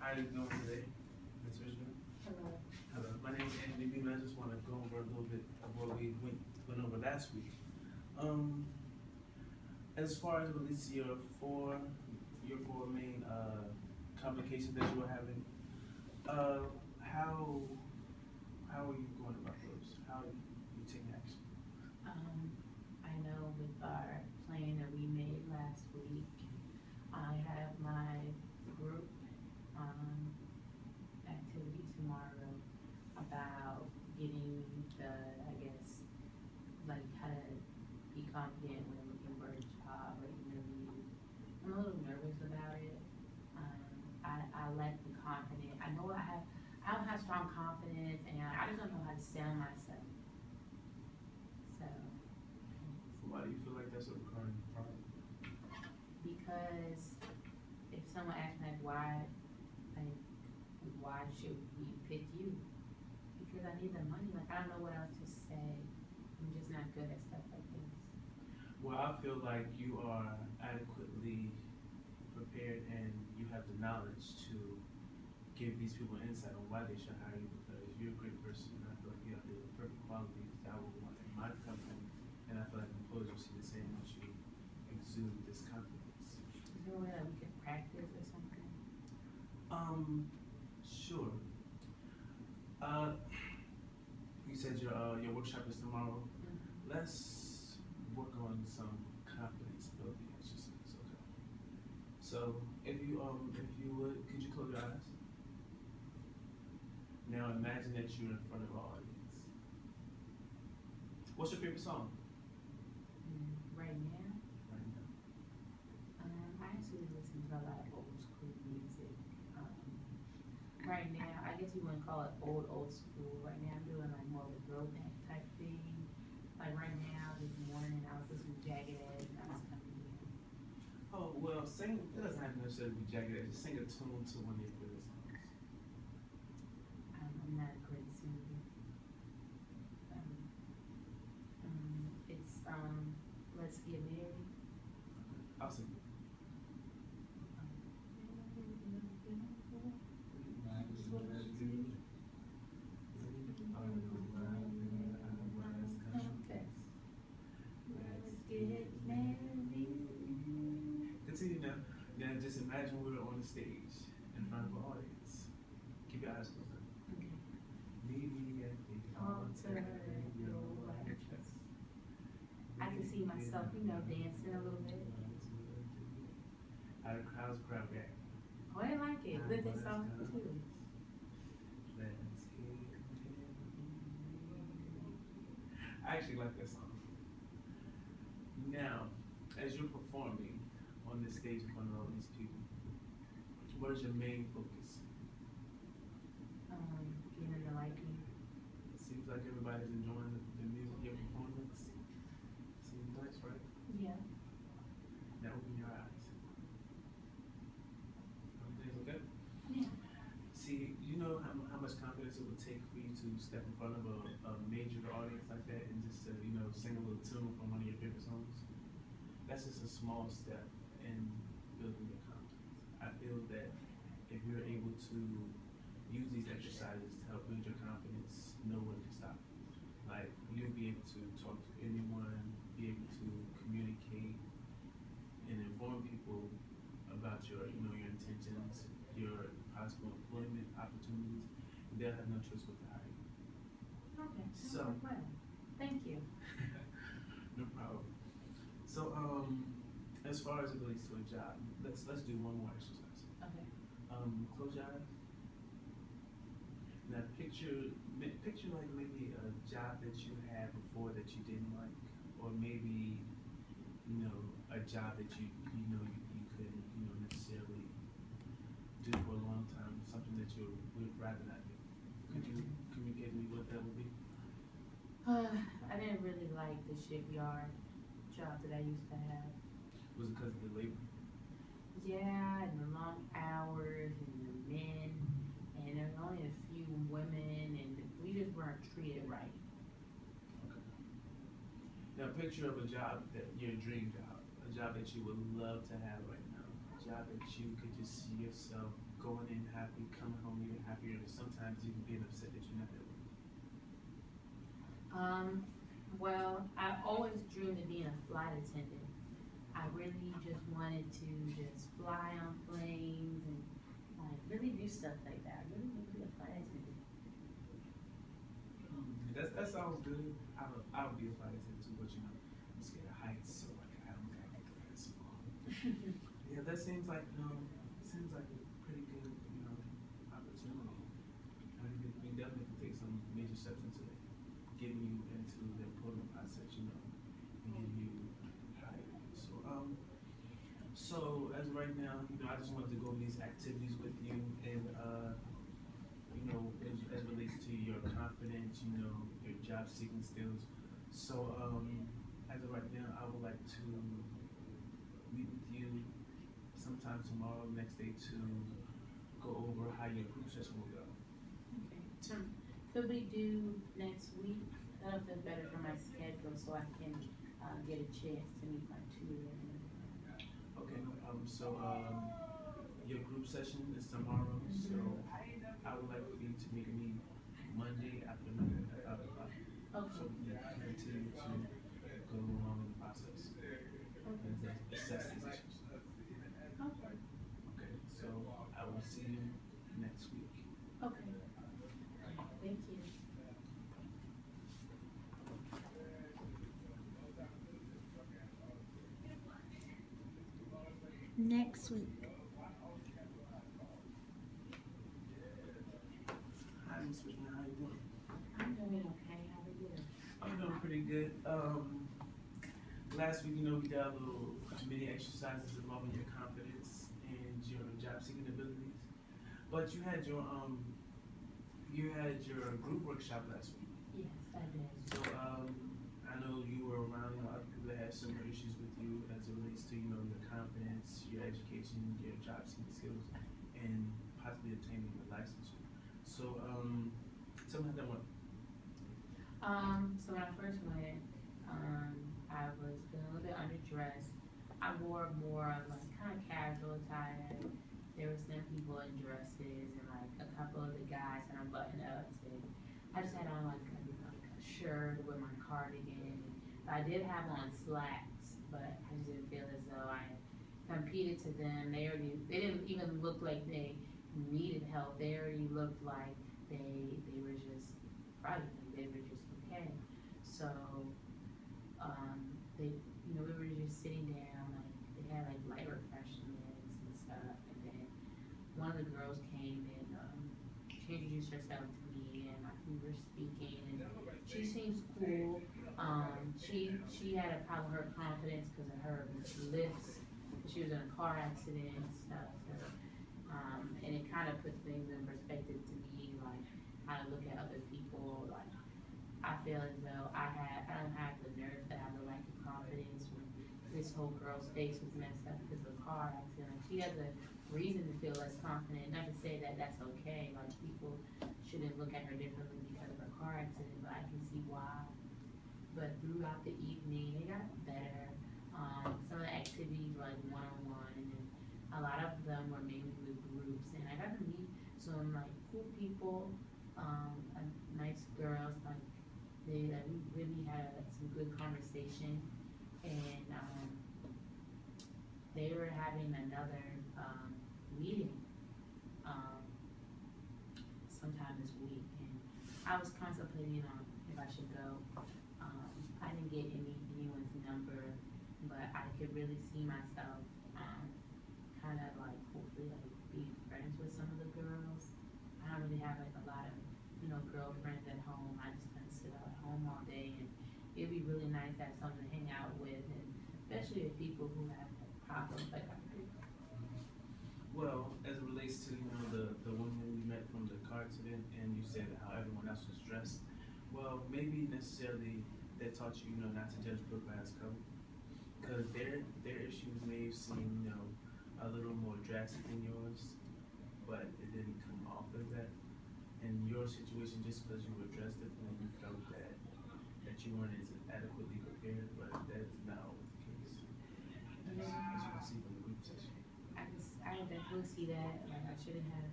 How are you doing today, Ms. Richmond? Hello. Hello. My name is Anthony Beamon. I just want to go over a little bit of what we went over last week. As far as it relates to your four main complications that you were having, how are you going about those? How are you taking action? I know with our plan that we made last week, I have my group activity tomorrow about getting the, I guess, like how to be confident when looking for a job or interview. I'm a little nervous about it. I lack the confidence. I know I don't have strong confidence, and I just don't know how to sell myself. So. Why do you feel like that's a recurring problem? Because if someone asks me like why should we pick you? Because I need the money. Like I don't know what else to say. I'm just not good at stuff like this. Well, I feel like you are adequately prepared and you have the knowledge to give these people insight on why they should hire you, because you're a great person and I feel like you have the perfect qualities that I would want in my company, and I feel like employers will see the same as you exude this confidence. Is there a way that we can practice or something? Sure. You said your workshop is tomorrow. Mm-hmm. Let's work on some confidence building exercises, okay? So if you would, could you close your eyes? Now imagine that you're in front of an audience. What's your favorite song? Right now? Right now. I actually listen to a lot of old school music. Right now, I guess you wouldn't call it old school. Right now, I'm doing like more of a throwback type thing. Like right now, this morning, I was listening to Jagged Edge, and I was coming in. Oh, well, sing, it doesn't have to necessarily be jagged edge. Just sing a tune to one of your favorite songs. I'm not a great singer. It's Let's Get Married. I'll sing it. Continue now. Now just imagine we're on the stage in front of an audience. Keep your eyes closed. Okay. Meet me at the altar, your righteous. I can see myself, dancing a little bit. How's the crowd react? Oh, I like it. Good this song too. Let's get married. I actually like that song. Now, as you're performing on this stage in front of all these people, what is your main focus? Getting them to like me. It seems like everybody's enjoying the music, your performance. Seems nice, right? Yeah. Now open your eyes. Everything's okay? Yeah. See, you know how much confidence it would take for you to step in front of a major audience like that and just to, sing a little tune from one of your favorite songs? That's just a small step in building your confidence. I feel that if you're able to use these exercises to help build your confidence, no one can stop you. Like, you'll be able to talk to anyone, be able to communicate and inform people about your intentions, your possible employment opportunities, and they'll have no choice but to hire you. Okay. So, well, thank you. no problem. So, as far as it relates to a job, let's do one more exercise. Okay. Close your eyes. Now picture like maybe a job that you had before that you didn't like, or maybe a job that you couldn't necessarily do for a long time, something that you would rather not do. Could you communicate with me what that would be? I didn't really like the shipyard job that I used to have. Was it because of the labor? Yeah, and the long hours and the men, and there were only a few women, and we just weren't treated right. Okay. Now picture of a job your dream job, a job that you would love to have right now, a job that you could just see yourself going in happy, coming home even happier, and sometimes even being upset that you're not at work? Well, I always dreamed of being a flight attendant. I really just wanted to just fly on planes and like really do stuff like that. I really want to be a flight attendant. That sounds good. I would be a flight attendant too, but you know, I'm scared of heights, so like I don't think I can do that so long. Yeah, that seems like seems like a pretty good opportunity. I mean, we definitely can take some major steps into getting you into the employment process, and getting you hired. So as of right now, I just wanted to go over these activities with you, and as relates to your confidence, your job seeking skills. So as of right now, I would like to meet with you sometime tomorrow, next day, to go over how your group session will go. Okay. Could we do next week? That'll feel better for my schedule so I can get a chance to meet my tutor. Okay, no problem. So your group session is tomorrow, so I would like for you to meet me Monday afternoon at 5 o'clock. Okay. So we can continue to go along in the process and assess these issues. Okay. Okay, so I will see you next week. Okay. Thank you. Next week. Hi, Ms. Richmond, how you doing? I'm doing okay. How are you? I'm doing pretty good. Last week, we did a little mini exercises involving your confidence and your job seeking abilities. But you had your group workshop last week. Yes, I did. So I know you were around other people that had similar issues with you as it relates to your confidence, your education, your job seeking skills, and possibly obtaining a licensure. So tell me how that went. So when I first went, I was feeling a little bit underdressed. I wore more of like kind of casual attire. There were some people in dresses and like a couple of the guys had on button ups, and I just had on like a shirt with my cardigan. I did have on slacks, but I just didn't feel as though I competed to them. They didn't even look like they needed help. They already looked like they were just probably they were just okay. So we were just sitting down, like they had like light refreshments and stuff, and then one of the girls came and she introduced herself to me, and we were speaking, and she seems cool. She had a problem with her confidence because of her lips. She was in a car accident and stuff. So, and it kind of puts things in perspective to me, like how to look at other people. Like I feel as though I don't have the nerve to have the lack of confidence when this whole girl's face was messed up because of a car accident. She has a reason to feel less confident. Not to say that that's okay. Like people shouldn't look at her differently because of a car accident, but I can see why. But throughout the evening, it got better. Some of the activities were like one-on-one, and then a lot of them were mainly with groups. And I got to meet some like cool people, nice girls. Like we really had some good conversation, and they were having another meeting sometime this week, and I was contemplating on if I should go. I didn't get anyone's number, but I could really see myself kind of like hopefully like be friends with some of the girls. I don't really have like a lot of girlfriends at home. I just kind of sit out at home all day, and it'd be really nice to have someone to hang out with, and especially with people who have like, problems like I do. Well, as it relates to the woman we met from the car accident, and you said how everyone else was dressed. Well, maybe necessarily that taught you, not to judge book by its cover, because their issues may have seemed, a little more drastic than yours, but it didn't come off as that. In your situation, just because you were dressed differently, you felt that you weren't as adequately prepared, but that's not always the case. As you can see from the group session. I definitely see that. Like I shouldn't have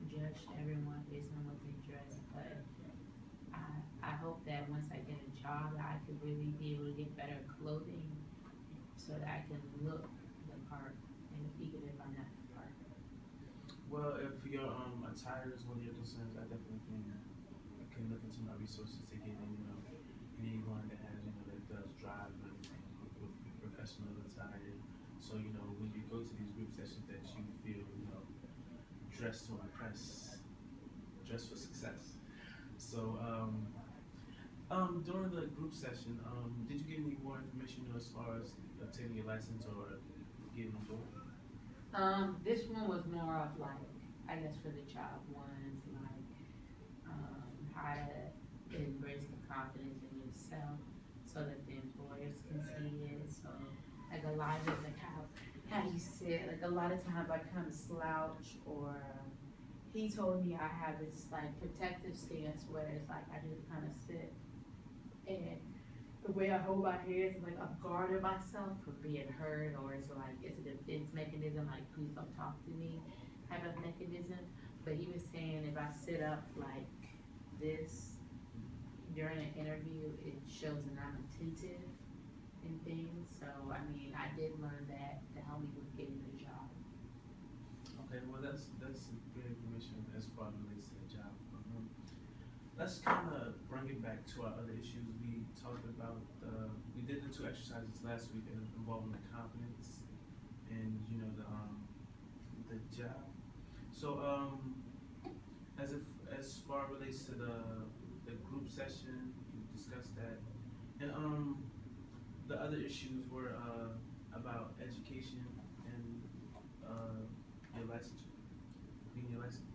judged everyone based on what they dress, but I hope that once I get a job, that I could really be able to get better clothing so that I can look the part, and even if I'm not the part. Well, if your attire is one of your concerns, I definitely can look into my resources to get in, anyone that has, that does drive and everything with professional attire. So, when you go to these group sessions that you feel, dressed to impress, dressed for success. So, during the group session, did you get any more information as far as obtaining your license or getting on board? This one was more of like, I guess for the job ones, like, how to embrace the confidence in yourself so that the employers can see it. So, like a lot of it, like how you sit, like a lot of times I kind of slouch or he told me I have this like protective stance where it's like I just kind of sit and the way I hold my hands is like I'm guarding myself from being hurt or it's like it's a defense mechanism like please don't talk to me type of mechanism. But he was saying if I sit up like this during an interview it shows that I'm attentive and things. So I mean I did learn that to help me with getting the job. Okay, well that's good information as far as relates to the job. Let's kind of bring it back to our other issues. We talked about we did the 2 exercises last week involving the confidence and the job. So as far relates to the group session, we discussed that, and the other issues were about education and your licensure, being your license.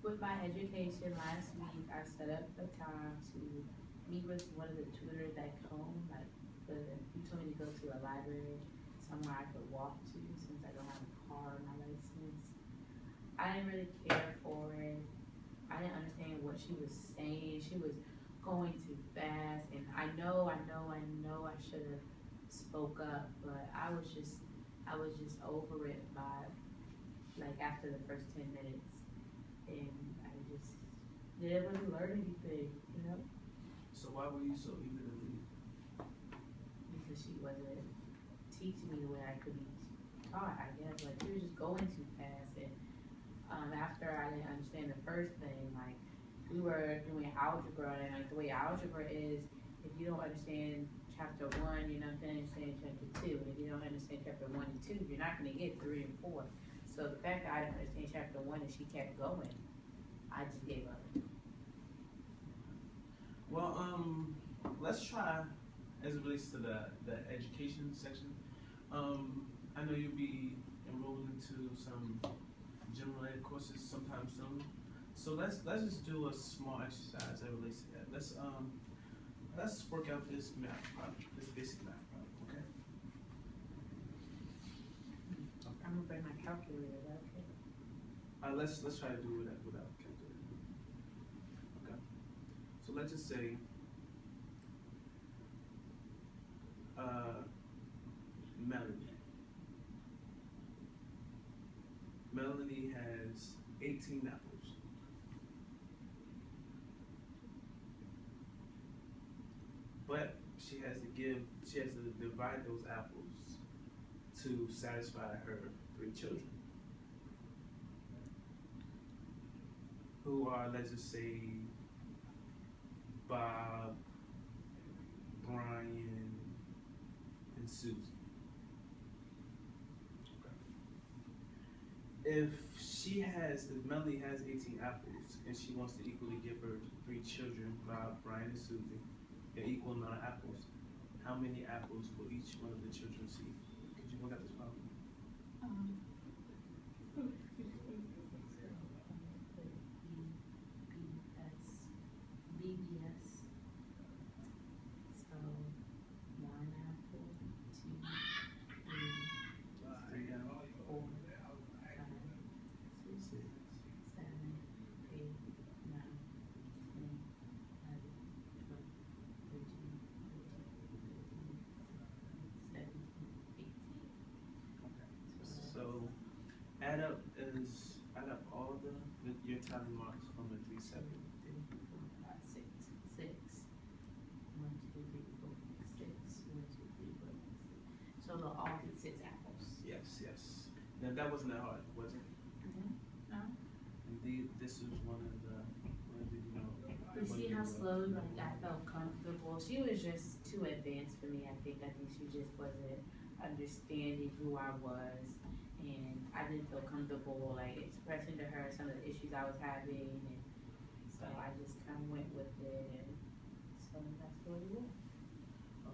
With my education last week, I set up a time to meet with one of the tutors at home. Like, he told me to go to a library, somewhere I could walk to since I don't have a car or my license. I didn't really care for it. I didn't understand what she was saying. She was going too fast, and I know I should have spoke up, but I was just over it by like after the first 10 minutes. And I just didn't really learn anything, So why were you so eager to leave? Because she wasn't teaching me the way I could be taught, I guess. Like, she was just going too fast. And after I didn't understand the first thing, like, we were doing algebra, and like the way algebra is, if you don't understand chapter 1, you're not going to understand chapter 2. And if you don't understand chapter 1 and 2, you're not going to get 3 and 4. So the fact that I didn't understand chapter 1 and she kept going, I just gave up. Well, let's try as it relates to the education section. I know you'll be enrolled into some general ed courses sometime soon. So let's just do a small exercise that relates to that. Let's work out this math problem, this basic math problem, okay? I'm gonna bring my calculator, okay? Let's try to do it without a calculator. Okay. So let's just say Melanie has 18 apples. But she has to divide those apples to satisfy her 3 children, who are, let's just say, Bob, Brian, and Susie. Okay. If Melanie has 18 apples and she wants to equally give her 3 children, Bob, Brian, and Susie, an equal amount of apples, how many apples will each one of the children see? Could you work out this problem? BBS. So 1 apple, 2, 3, 4, 5, 6, 7, 8, 9, 10, 11, 12, 13, 14, 15, 16, 17, 18. add up all your tally marks from the 3-7. 6. 6. 1, 2, 3, 4, 6. 1, 2, 3, 4, 6. So they'll all be 6 apples. Yes, yes. Now that wasn't that hard, was it? No. And this was one of the you know. You see how slow like I felt comfortable. She was just too advanced for me. I think she just wasn't understanding who I was, and I didn't feel comfortable like expressing to her some of the issues I was having, and so I just kind of went with it, and so that's what it was.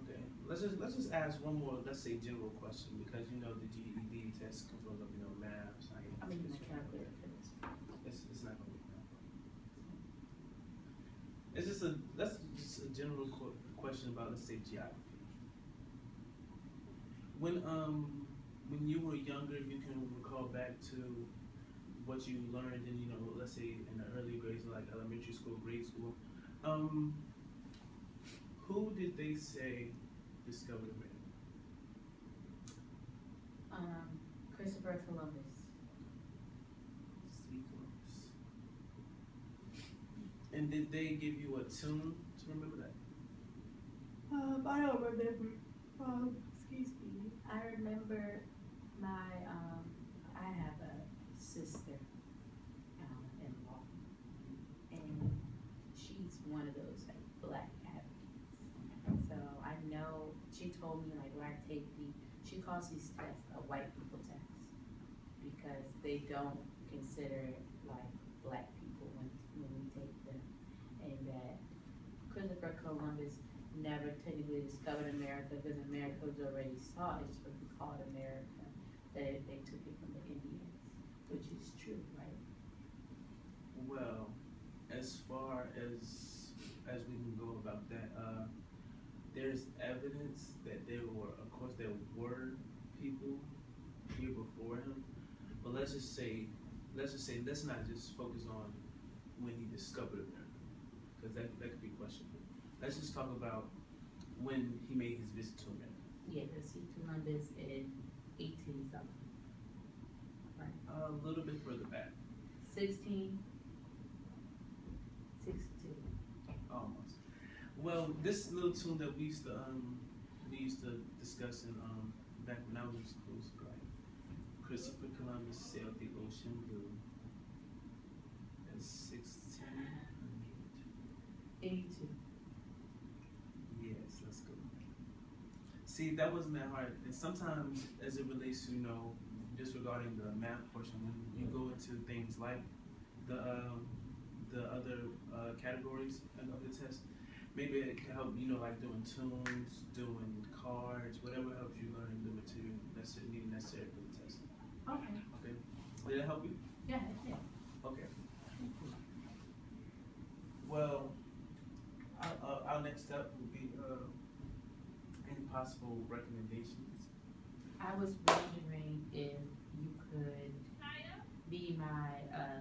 Okay, let's just ask one more, let's say general question, because you know the GED test controls of math, science. I mean, my calculator for this. It's not gonna be that. It's just a general question about, let's say, geography. When you were younger, if you can recall back to what you learned in, let's say in the early grades, like elementary school, grade school, who did they say discovered America? Christopher Columbus. C. Columbus. And did they give you a tune to remember that? I don't remember. Excuse me. I remember my I have a sister in law, and she's one of those like black advocates. So I know she told me like when I take she calls these tests a white people test because they don't consider like black people when we take them, and that Christopher Columbus never technically discovered America because America was already saw it, just what we called America, that they took it from the Indians, which is true, right? Well, as far as we can go about that, there's evidence that there were people here before him, but let's not just focus on when he discovered America, because that could be questionable. Let's just talk about when he made his visit to America. Yeah, because he Columbus in 18 something. Right. A little bit further back. 16. Almost. Well, this little tune that we used to discuss in back when I was in school, like Christopher Columbus sailed the ocean blue at 82. Yes, let's go. See, that wasn't that hard. And sometimes, as it relates to disregarding the math portion, when you go into things like the other categories of the test, maybe it can help, like doing tunes, doing cards, whatever helps you learn the material necessary for the test. Okay. Okay. Did that help you? Yeah, yeah. Okay. Well, our next step would be any possible recommendations. I was wondering if you could be my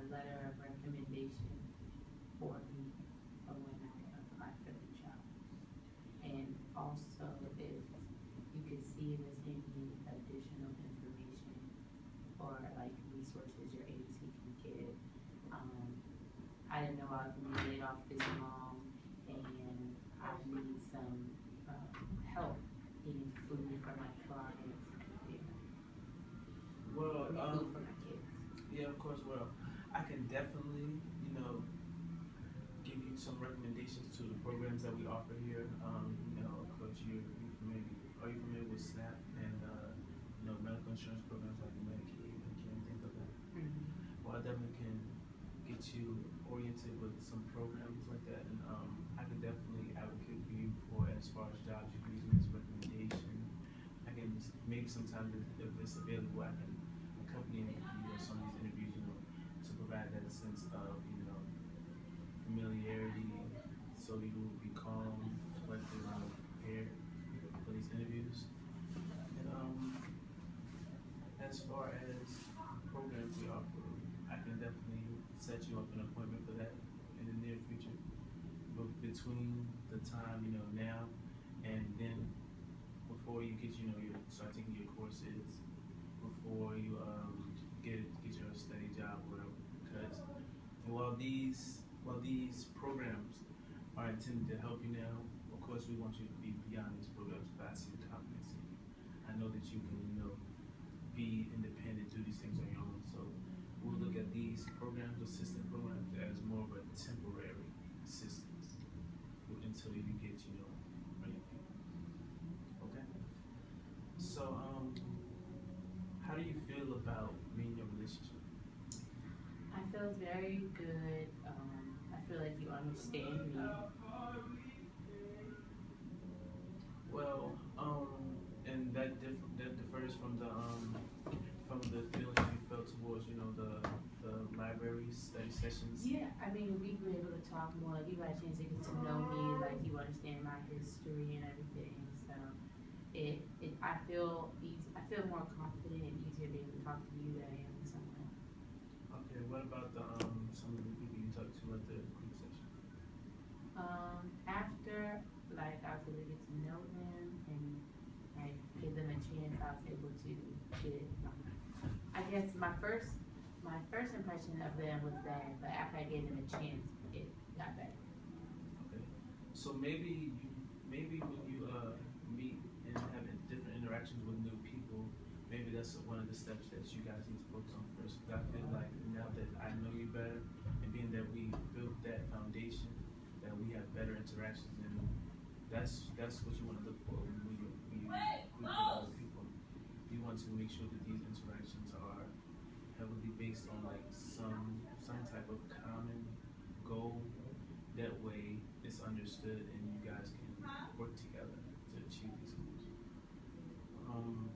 letter of recommendation for me for when I apply for the job. And also if you could see if there's any additional information or like resources your agency can give. I didn't know I was going to be laid off this long, and I need some help getting food for my clients. Well, food for my kids. Yeah, of course. Well, I can definitely, give you some recommendations to the programs that we offer here. Of course, are you familiar with SNAP and medical insurance programs like Medicaid and things like that? Mm-hmm. Well, I definitely can get you oriented with some programs like that, and I can definitely advocate for you for as far as jobs you can use me as a recommendation. I can maybe sometimes if it's available, I can accompany some of these interviews, to provide that sense of familiarity, so you will be calm, collected, and prepared for these interviews. And as far as programs we offer, I can definitely set you up an appointment for that in the near future. But between the time now and then, before you get you start taking your courses, before you get while these programs are intended to help you now, of course we want you to be beyond these programs, but I see the confidence in you. I know that you can, be independent, do these things on your own. So we'll look at these programs, assistant programs, as more of a temporary assistance until you get, on your feet. Okay. So how do you feel about me in your relationship? I feel very good. I feel like you understand me. Well, and that differs from the feelings you felt towards, the library study sessions. Yeah, I mean, we were able to talk more. Like, you got a chance to get to know me. Like, you understand my history and everything. So, I feel easy. I feel more confident and easier to be able to talk to you than I am to someone else. Okay. What about some of the people you talked to at the group session? After, like, I was able to get to know them and like give them a chance, I was able to get. I guess my first impression of them was bad, but after I gave them a chance, it got better. Okay. So maybe when you meet and have different interactions with new people, maybe that's one of the steps that you guys need to focus on first. Because I feel like now that I know you better, and being that we built that foundation, that we have better interactions, and that's what you want to look for when you group with other people. You want to make sure that these interactions are heavily based on like some type of common goal. That way, it's understood, and you guys can work together to achieve these goals. Um,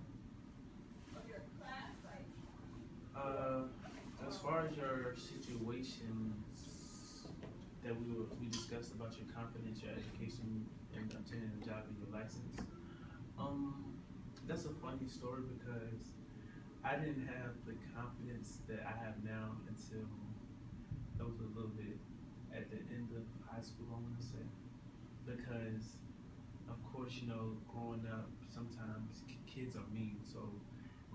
as far as your situations that we discussed about your confidence, your education, and obtaining a job and your license, that's a funny story because I didn't have the confidence that I have now until it was a little bit at the end of high school, I want to say. Because, of course, growing up, sometimes kids are mean. So,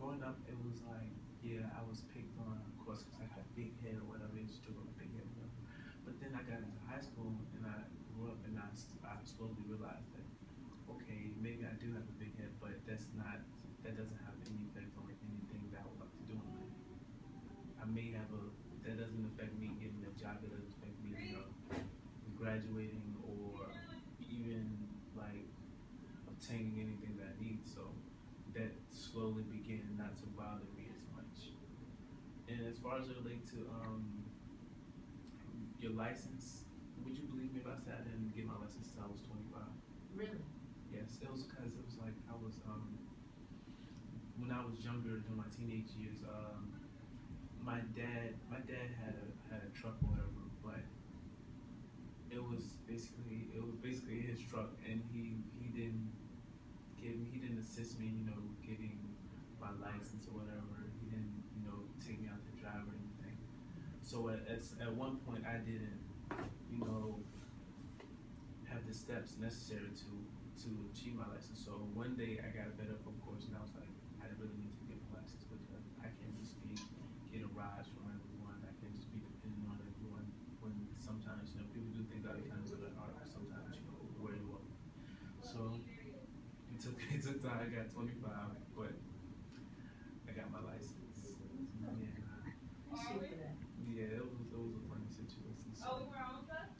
growing up, it was like, yeah, I was picked on, of course, because I had a big head or whatever, it's still a big head, whatever. But then I got into high school and I grew up and I slowly realized that, okay, maybe I do have a big head, but that doesn't have any effect on anything that I would like to do in life. That doesn't affect me getting a job, that doesn't affect me, graduating or even like obtaining anything that I need. So that slowly began not to bother me as much. And as far as it relates to your license, would you believe me if I said I didn't get my license until I was 25? Really? Yes, it was because it was like I was when I was younger during my teenage years. My dad had a truck or whatever, but it was basically his truck, and he didn't assist me, getting my license or whatever. He didn't, take me out to drive or anything. So at one point I didn't, have the steps necessary to achieve my license. So one day I got fed up, of course, and I was like, I really need to get my license because I can't just get a ride from everyone. I can't just be dependent on everyone. When sometimes people do things out of kindness of their heart, but sometimes wear you up. So it took time. I got 25, but I got my license. Yeah, it was a funny situation. So.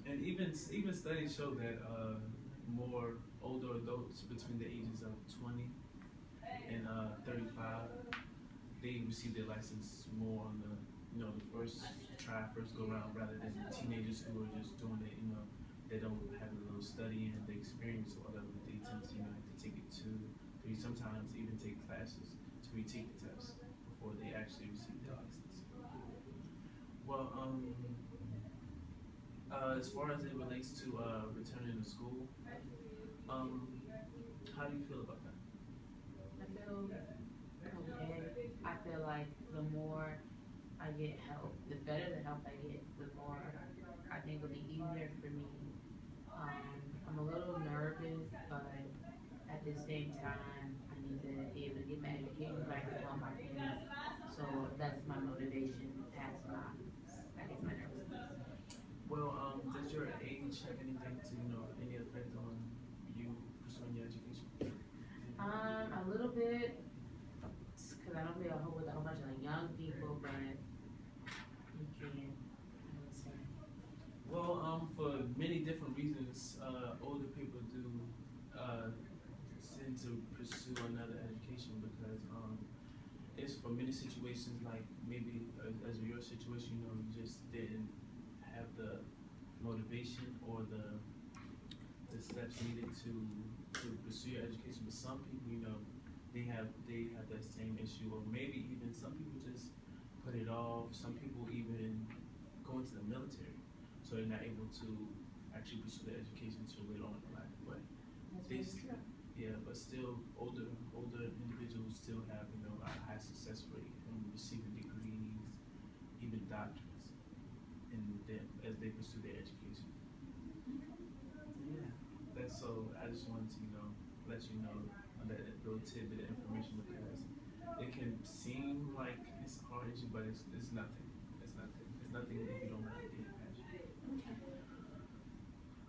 And even studies show that more older adults between the ages of 20 and 35, they receive their license more on the the first go around rather than teenagers who are just doing it. They don't have a little study and the experience or whatever. They tend to have to take it 2, 3, sometimes even take classes to retake the test before they actually receive their license. Well, as far as it relates to returning to school, how do you feel about that? I feel okay. I feel like the more I get help, the better the help I get, the more I think it'll be easier for me. I'm a little nervous, but at the same time, I need to be able to get my education back and help my parents. So that's my motivation past my nervousness. Well, does your age have anything to, any effect on you pursuing your education? A little bit, because I don't deal with a whole bunch of like young people, but you can understand. Well, for many different reasons, older people do tend to pursue another education because it's for many situations like maybe as your situation, you just didn't have the motivation or the steps needed to pursue your education. But some people, they have that same issue, or maybe even some people just put it off. Some people even go into the military, so they're not able to actually pursue their education until later on in life. But they, yeah, but still older individuals still have a high success rate in receiving degrees, even doctorates, in them as they pursue their education. Yeah, that's so. I just wanted to let you know that little tidbit of information because it can seem like it's a hard issue, but it's nothing. It's nothing. It's nothing if you don't have to get passionate.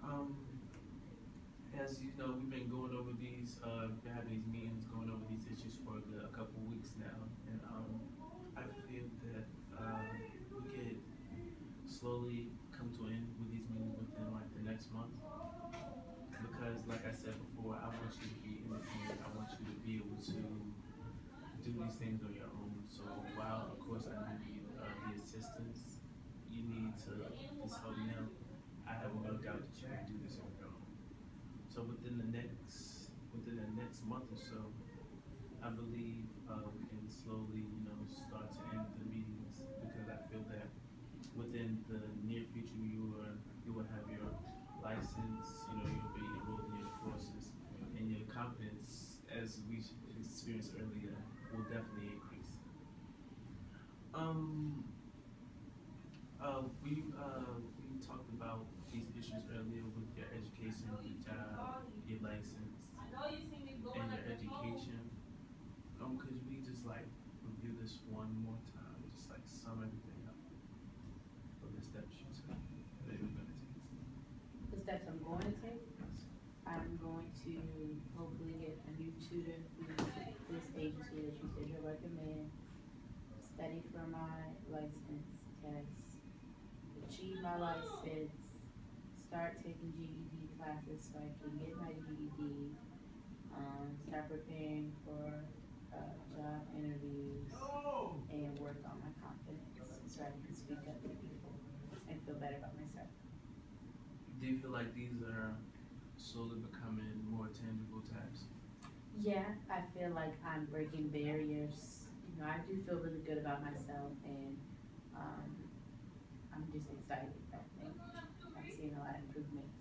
Um, as you know, we've been going over been having these meetings, going over these issues for a couple weeks now, and I feel that we could slowly come to an end with these meetings within like the next month. Because, like I said before, I want you to be independent. I want you to be able to do these things on your own. So, while of course I need the assistance you need to just help me out, I have no doubt that you can do this on your own. So, within the next month or so, I believe we can slowly, start to end the meetings because I feel that within the near future you will have your license, you'll be enrolled in your courses, and your confidence, as we experienced earlier, will definitely increase. Um, we talked about these issues earlier with your education, your job, your license, and your education. Could we just like review this one more time, just like sum everything up for the steps you took that you're gonna take? The steps I'm going to take, I'm going to hopefully get a new tutor through this agency that you said you'll recommend, study for my license test, achieve my license, start taking GED classes so I can get my GED, start preparing for job interviews, and work on my confidence so I can speak up to people and feel better about myself. Do you feel like these are slowly becoming more tangible tasks? Yeah, I feel like I'm breaking barriers. I do feel really good about myself, and I'm just excited. I think I'm seeing a lot of improvements.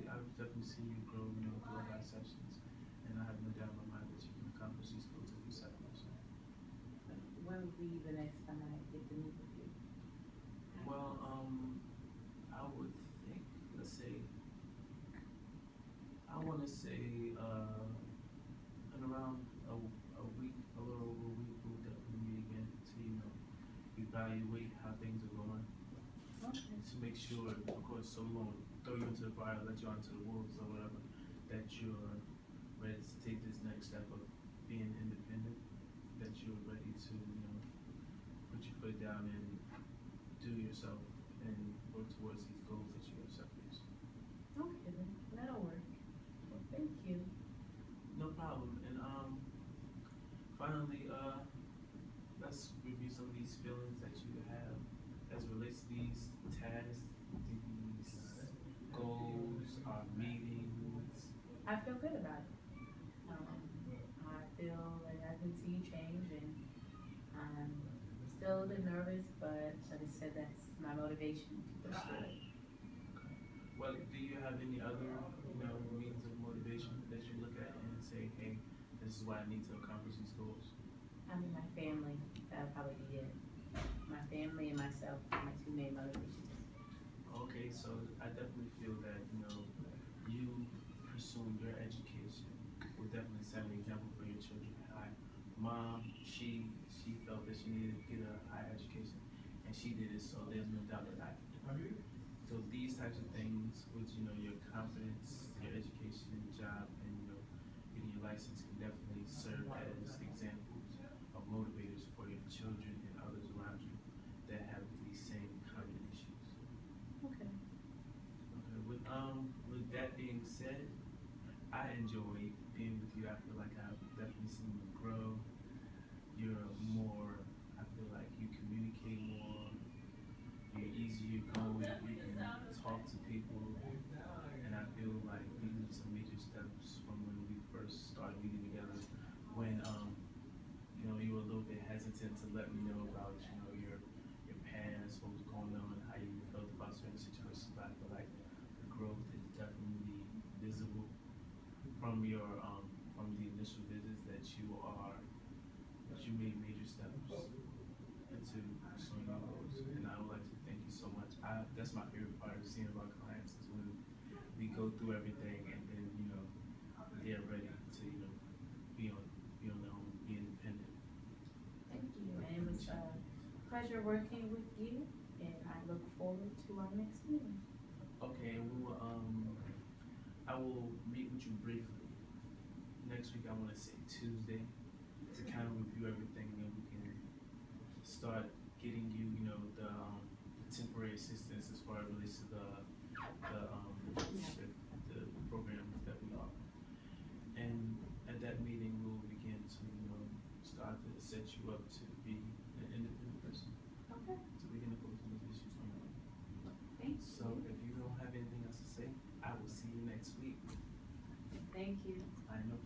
I've definitely seen you grow, throughout our sessions, and I have no doubt in my mind that you can accomplish these goals that you set for yourself. When will be the next time I get to meet with you? Well, I would think, let's say, I want to say, in around a week, a little over a week, we'll definitely meet again to, evaluate how things are going. Okay. To make sure, of course, so we won't throw you into the fire, let you onto the wolves or whatever, that you're ready to take this next step of being independent, that you're ready to, put your foot down and do yourself and work towards these goals that you have set for yourself. Okay, then that'll work. Well, thank you. No problem. And finally, let's review some of these feelings that you have as it relates to these tasks, these goals, meetings. I feel good about it. I feel like I can see change, and I'm still a little bit nervous, but like I said, that's my motivation to pursue it. Okay. Well, do you have any other, means of motivation that you look at and say, hey, this is why I need to accomplish these goals? I mean, my family, that'll probably be it. My family and myself are my two main motivations. Okay, so I definitely feel that, you pursuing your education will definitely set an example for your children. Mom, she felt that she needed to get a high education, and she did it, so there's no doubt that I can do it. So these types of things with, you know, your confidence, your education, job, and, you know, getting your license can definitely serve as examples of motivators for your children and others around you that have these same common issues. Okay. Okay, with that being said, I enjoy being with you. I feel like I've definitely seen you grow. You're more, I feel like you communicate more, you're easier going, you can talk to people, and I feel like these are some major steps from when we first started meeting together, when, you know, you were a little bit hesitant to let me know about, you know, your past, what was going on, how you felt about certain situations, but I feel like the growth is definitely visible from your, from the initial visits that you made major steps into pursuing your goals, and I would like to thank you so much. That's my favorite part of seeing our clients is when we go through everything and then, you know, they're ready to, you know, be on their own, be independent. Thank you, and it was a pleasure working with you, and I look forward to our next meeting. Okay, and we will, I will meet with you briefly. Next week, I want to say Tuesday, to kind of review everything, and we can start getting you, you know, the temporary assistance as far as relates to the programs that we offer. And at that meeting, we'll begin to, you know, start to set you up to be an independent person. Okay. To begin to focus on those issues on your own. Thank So if you don't have anything else to say, I will see you next week. Thank you. I know.